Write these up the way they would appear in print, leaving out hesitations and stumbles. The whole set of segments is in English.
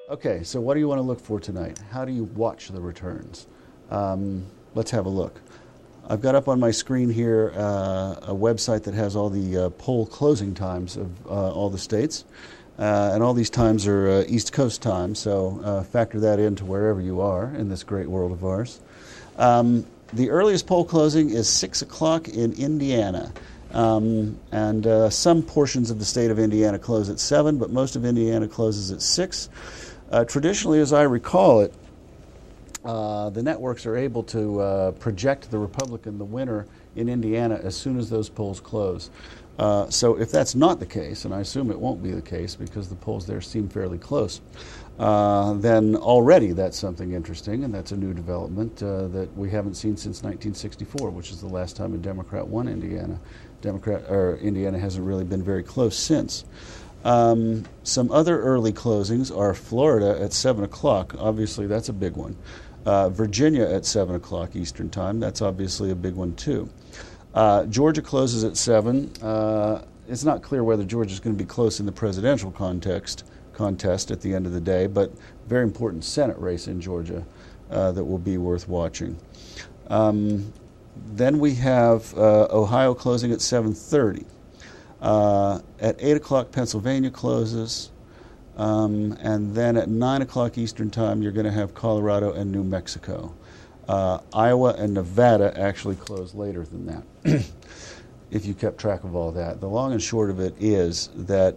Okay, so what do you want to look for tonight? How do you watch the returns? Let's have a look. I've got up on my screen here a website that has all the poll closing times of all the states. And all these times are East Coast time, so factor that into wherever you are in this great world of ours. The earliest poll closing is 6 o'clock in Indiana. And some portions of the state of Indiana close at 7, but most of Indiana closes at 6. Traditionally, as I recall it, the networks are able to project the Republican, the winner in Indiana, as soon as those polls close. So if that's not the case, and I assume it won't be the case because the polls there seem fairly close, then already that's something interesting, and that's a new development that we haven't seen since 1964, which is the last time a Democrat won Indiana. Indiana hasn't really been very close since. Some other early closings are Florida at 7 o'clock. Obviously, that's a big one. Virginia at 7 o'clock Eastern Time. That's obviously a big one, too. Georgia closes at 7. It's not clear whether Georgia is going to be close in the presidential contest at the end of the day, but very important Senate race in Georgia that will be worth watching. Then we have Ohio closing at 7:30. At 8 o'clock, Pennsylvania closes. And then at 9 o'clock Eastern Time, you're going to have Colorado and New Mexico. Iowa and Nevada actually close later than that, if you kept track of all that. The long and short of it is that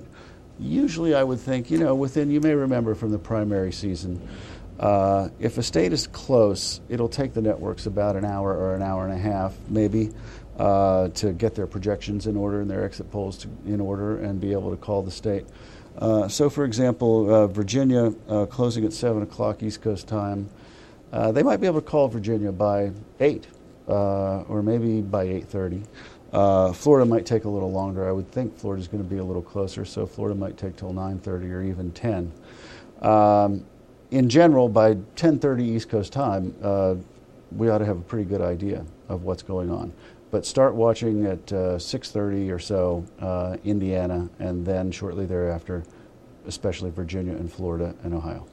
usually I would think, you may remember from the primary season, if a state is close, it'll take the networks about an hour or an hour and a half, maybe, to get their projections in order and their exit polls in order and be able to call the state. So, for example, Virginia closing at 7 o'clock East Coast time, they might be able to call Virginia by 8 or maybe by 8:30. Florida might take a little longer. I would think Florida's going to be a little closer, so Florida might take till 9:30 or even 10. In general, by 10:30 East Coast time, we ought to have a pretty good idea of what's going on. But start watching at 6:30 or so, Indiana, and then shortly thereafter, especially Virginia and Florida and Ohio.